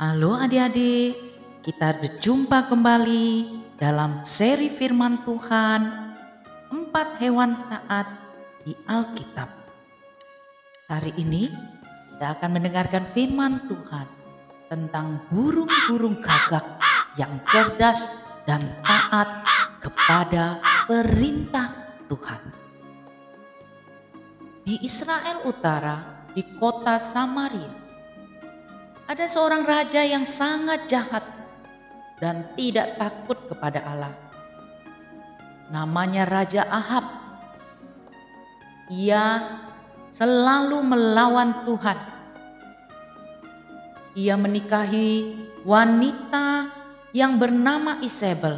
Halo adik-adik, kita berjumpa kembali dalam seri firman Tuhan, 4 hewan taat di Alkitab. Hari ini kita akan mendengarkan firman Tuhan tentang burung-burung gagak yang cerdas dan taat kepada perintah Tuhan. Di Israel Utara, di kota Samaria, ada seorang raja yang sangat jahat dan tidak takut kepada Allah. Namanya Raja Ahab. Ia selalu melawan Tuhan. Ia menikahi wanita yang bernama Isabel,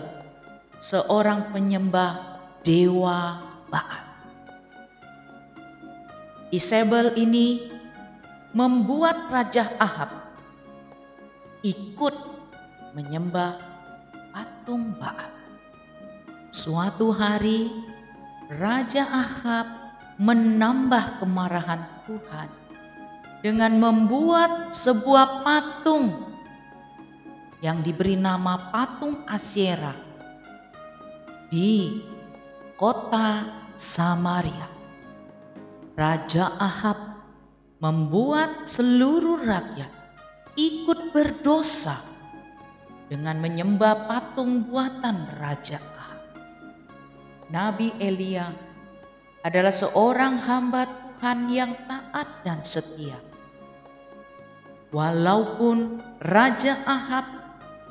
seorang penyembah dewa Baal. Isabel ini membuat Raja Ahab ikut menyembah patung Baal. Suatu hari Raja Ahab menambah kemarahan Tuhan dengan membuat sebuah patung yang diberi nama patung Asyera di kota Samaria. Raja Ahab membuat seluruh rakyat ikut berdosa dengan menyembah patung buatan Raja Ahab. Nabi Elia adalah seorang hamba Tuhan yang taat dan setia. Walaupun Raja Ahab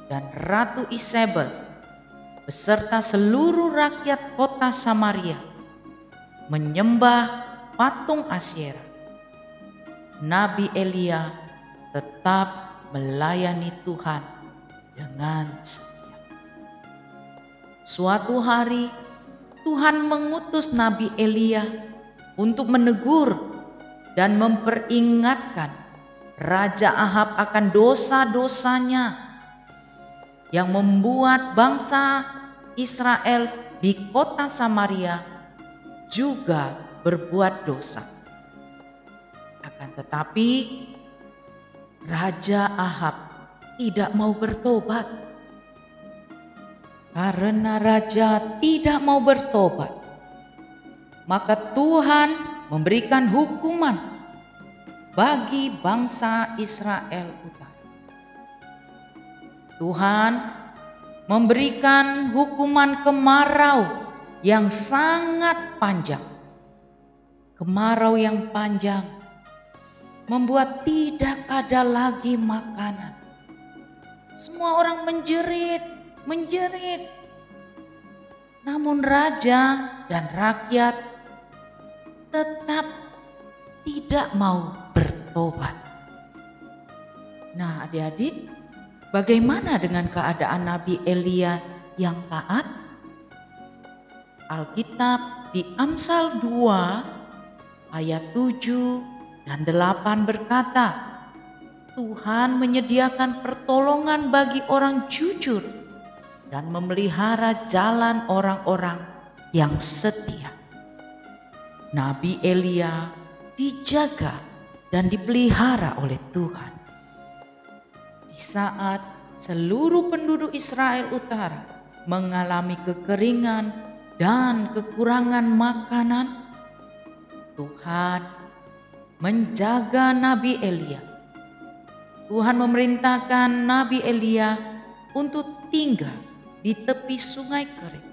dan Ratu Isabel beserta seluruh rakyat kota Samaria menyembah patung Asyera, Nabi Elia tetap melayani Tuhan dengan setia. Suatu hari Tuhan mengutus Nabi Elia untuk menegur dan memperingatkan Raja Ahab akan dosa-dosanya yang membuat bangsa Israel di kota Samaria juga berbuat dosa. Akan tetapi Raja Ahab tidak mau bertobat. Karena raja tidak mau bertobat, maka Tuhan memberikan hukuman bagi bangsa Israel Utara. Tuhan memberikan hukuman kemarau yang sangat panjang. Kemarau yang panjang membuat tidak ada lagi makanan. Semua orang menjerit. Namun raja dan rakyat tetap tidak mau bertobat. Nah, adik-adik, bagaimana dengan keadaan Nabi Elia yang taat? Alkitab di Amsal 2 ayat 7 dan 8 berkata, Tuhan menyediakan pertolongan bagi orang jujur dan memelihara jalan orang-orang yang setia. Nabi Elia dijaga dan dipelihara oleh Tuhan. Di saat seluruh penduduk Israel Utara mengalami kekeringan dan kekurangan makanan, Tuhan menjaga Nabi Elia. Tuhan memerintahkan Nabi Elia untuk tinggal di tepi sungai kering.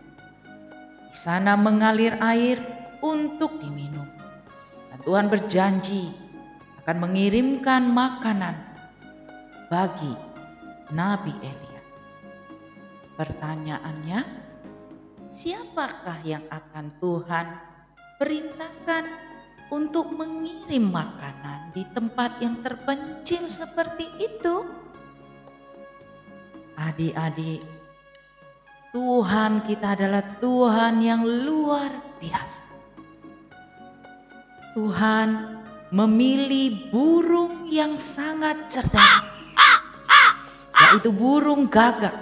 Di sana mengalir air untuk diminum. Dan Tuhan berjanji akan mengirimkan makanan bagi Nabi Elia. Pertanyaannya, siapakah yang akan Tuhan perintahkan untuk mengirim makanan di tempat yang terpencil seperti itu? Adik-adik, Tuhan kita adalah Tuhan yang luar biasa. Tuhan memilih burung yang sangat cerdas, yaitu burung gagak.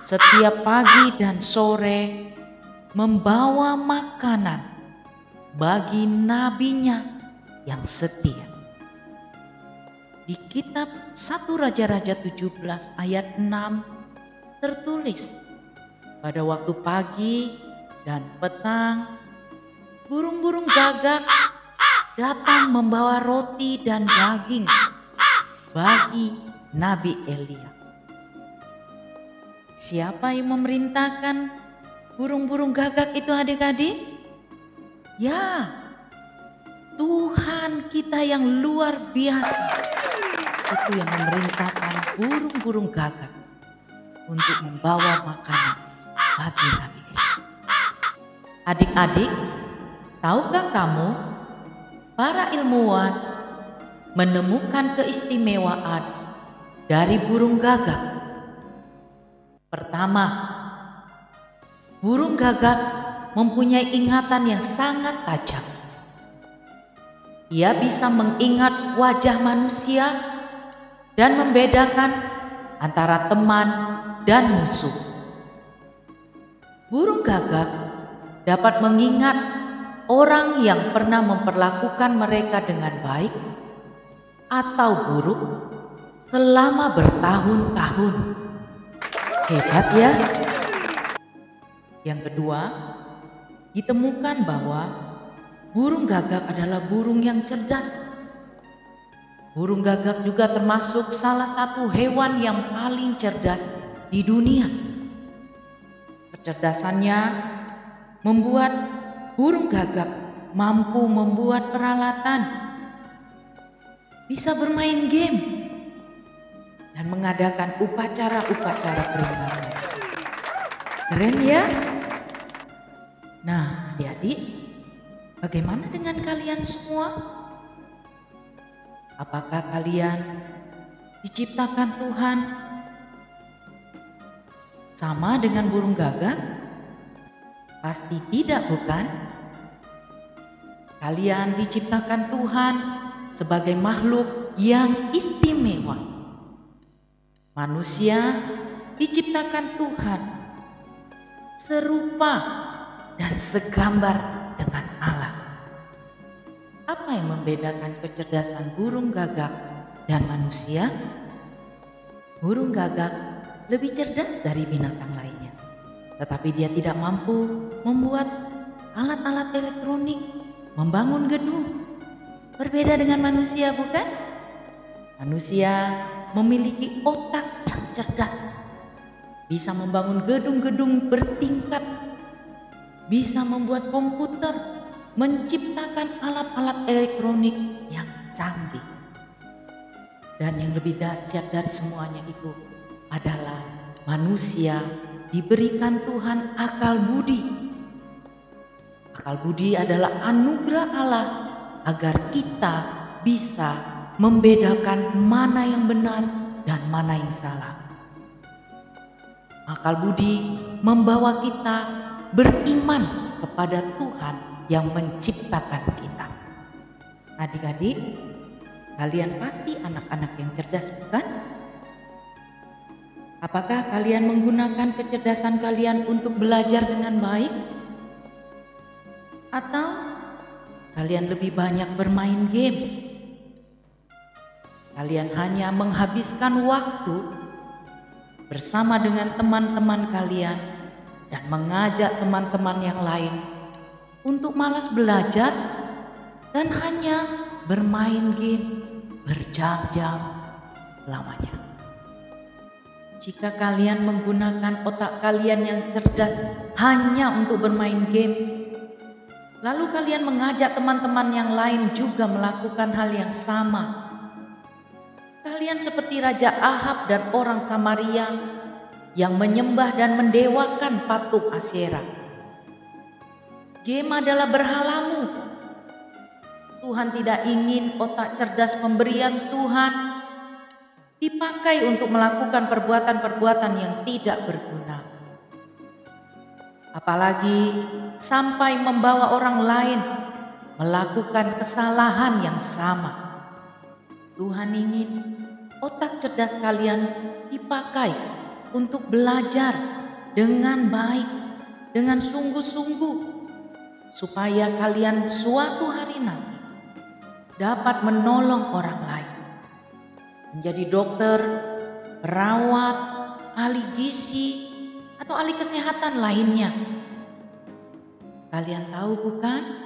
Setiap pagi dan sore membawa makanan bagi nabinya yang setia. di kitab 1 Raja-Raja 17 ayat 6 tertulis, pada waktu pagi dan petang, burung-burung gagak datang membawa roti dan daging bagi Nabi Elia. Siapa yang memerintahkan burung-burung gagak itu adik-adik? Ya, Tuhan kita yang luar biasa. Itu yang memerintahkan burung-burung gagak untuk membawa makanan bagi Nabi Elia. Adik-adik, tahukah kamu para ilmuwan menemukan keistimewaan dari burung gagak? Pertama, burung gagak mempunyai ingatan yang sangat tajam. Ia bisa mengingat wajah manusia dan membedakan antara teman dan musuh. Burung gagak dapat mengingat orang yang pernah memperlakukan mereka dengan baik atau buruk selama bertahun-tahun. Hebat ya. Yang kedua, ditemukan bahwa burung gagak adalah burung yang cerdas. Burung gagak juga termasuk salah satu hewan yang paling cerdas di dunia. Kecerdasannya membuat burung gagak mampu membuat peralatan, bisa bermain game, dan mengadakan upacara-upacara peringatan. Keren ya? Nah, adik-adik, bagaimana dengan kalian semua? Apakah kalian diciptakan Tuhan sama dengan burung gagak? Pasti tidak, bukan? Kalian diciptakan Tuhan sebagai makhluk yang istimewa. Manusia diciptakan Tuhan serupa dan segambar dengan Allah. Apa yang membedakan kecerdasan burung gagak dan manusia? Burung gagak lebih cerdas dari binatang lainnya, tetapi dia tidak mampu membuat alat-alat elektronik, membangun gedung. Berbeda dengan manusia, bukan? Manusia memiliki otak yang cerdas, bisa membangun gedung-gedung bertingkat, bisa membuat komputer, menciptakan alat-alat elektronik yang canggih. Dan yang lebih dahsyat dari semuanya itu adalah manusia diberikan Tuhan akal budi. Akal budi adalah anugerah Allah agar kita bisa membedakan mana yang benar dan mana yang salah. Akal budi membawa kita beriman kepada Tuhan yang menciptakan kita. Adik-adik, kalian pasti anak-anak yang cerdas, bukan? Apakah kalian menggunakan kecerdasan kalian untuk belajar dengan baik? Atau kalian lebih banyak bermain game? Kalian hanya menghabiskan waktu bersama dengan teman-teman kalian dan mengajak teman-teman yang lain untuk malas belajar dan hanya bermain game berjam-jam lamanya. Jika kalian menggunakan otak kalian yang cerdas hanya untuk bermain game, lalu kalian mengajak teman-teman yang lain juga melakukan hal yang sama, kalian seperti Raja Ahab dan orang Samaria yang menyembah dan mendewakan patung Asyera. Game adalah berhalamu. Tuhan tidak ingin otak cerdas pemberian Tuhan dipakai untuk melakukan perbuatan-perbuatan yang tidak berguna. Apalagi sampai membawa orang lain melakukan kesalahan yang sama. Tuhan ingin otak cerdas kalian dipakai untuk belajar dengan baik, dengan sungguh-sungguh, supaya kalian suatu hari nanti dapat menolong orang lain. menjadi dokter, perawat, ahli gizi, atau ahli kesehatan lainnya. Kalian tahu bukan?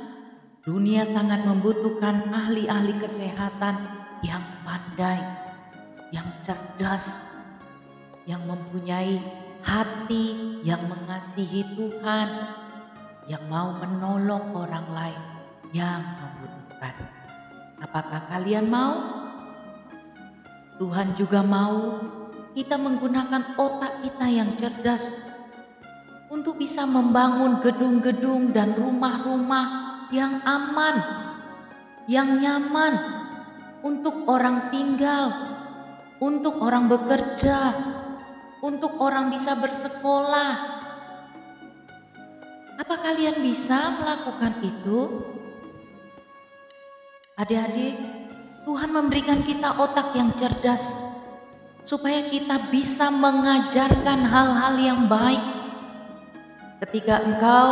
Dunia sangat membutuhkan ahli-ahli kesehatan yang pandai, yang cerdas, yang mempunyai hati yang mengasihi Tuhan, yang mau menolong orang lain yang membutuhkan. Apakah kalian mau? Tuhan juga mau kita menggunakan otak kita yang cerdas untuk bisa membangun gedung-gedung dan rumah-rumah yang aman, yang nyaman untuk orang tinggal, untuk orang bekerja, untuk orang bisa bersekolah. Apa kalian bisa melakukan itu? Adik-adik, Tuhan memberikan kita otak yang cerdas supaya kita bisa mengajarkan hal-hal yang baik. Ketika engkau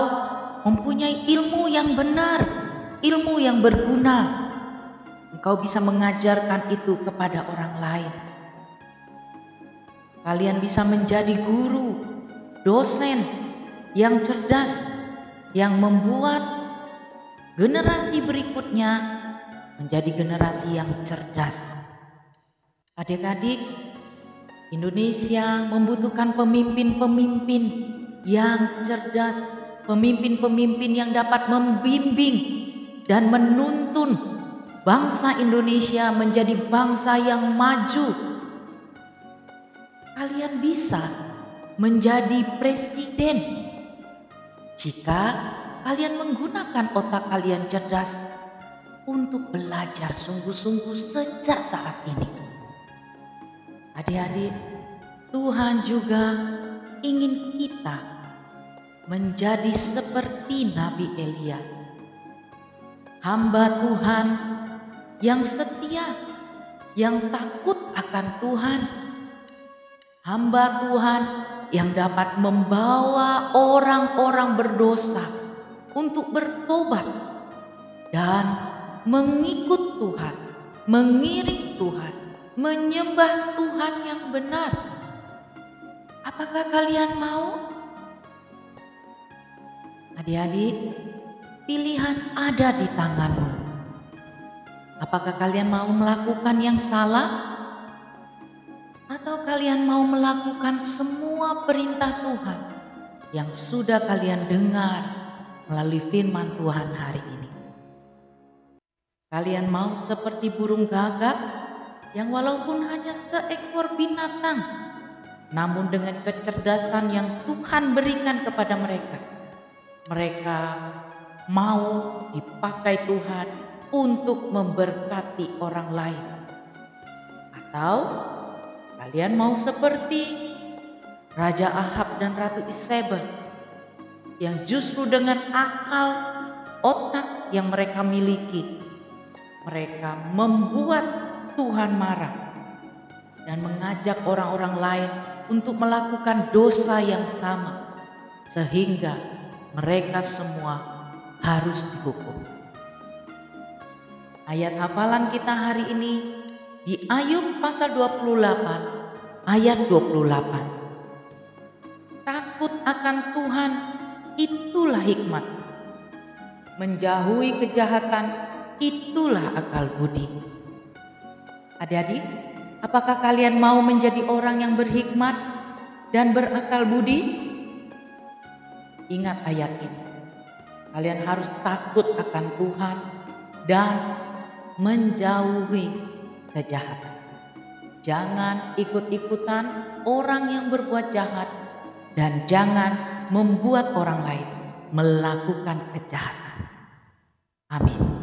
mempunyai ilmu yang benar, ilmu yang berguna, engkau bisa mengajarkan itu kepada orang lain. Kalian bisa menjadi guru, dosen yang cerdas, yang membuat generasi berikutnya menjadi generasi yang cerdas. Adik-adik, Indonesia membutuhkan pemimpin-pemimpin yang cerdas, pemimpin-pemimpin yang dapat membimbing dan menuntun bangsa Indonesia menjadi bangsa yang maju. Kalian bisa menjadi presiden jika kalian menggunakan otak kalian cerdas untuk belajar sungguh-sungguh sejak saat ini. Adik-adik, Tuhan juga ingin kita menjadi seperti Nabi Elia, hamba Tuhan yang setia, yang takut akan Tuhan, hamba Tuhan yang dapat membawa orang-orang berdosa untuk bertobat dan mengikut Tuhan, mengiring Tuhan, menyembah Tuhan yang benar. Apakah kalian mau? Adik-adik, pilihan ada di tanganmu. Apakah kalian mau melakukan yang salah? Atau kalian mau melakukan semua perintah Tuhan yang sudah kalian dengar melalui firman Tuhan hari ini? Kalian mau seperti burung gagak yang walaupun hanya seekor binatang, namun dengan kecerdasan yang Tuhan berikan kepada mereka, mereka mau dipakai Tuhan untuk memberkati orang lain? Atau kalian mau seperti Raja Ahab dan Ratu Isabel yang justru dengan akal otak yang mereka miliki, mereka membuat Tuhan marah dan mengajak orang-orang lain untuk melakukan dosa yang sama, sehingga mereka semua harus dihukum. Ayat hafalan kita hari ini di Ayub pasal 28 ayat 28. Takut akan Tuhan itulah hikmat, menjauhi kejahatan itulah akal budi. Adik-adik, apakah kalian mau menjadi orang yang berhikmat dan berakal budi? Ingat ayat ini. Kalian harus takut akan Tuhan dan menjauhi kejahatan. Jangan ikut-ikutan orang yang berbuat jahat dan jangan membuat orang lain melakukan kejahatan. Amin.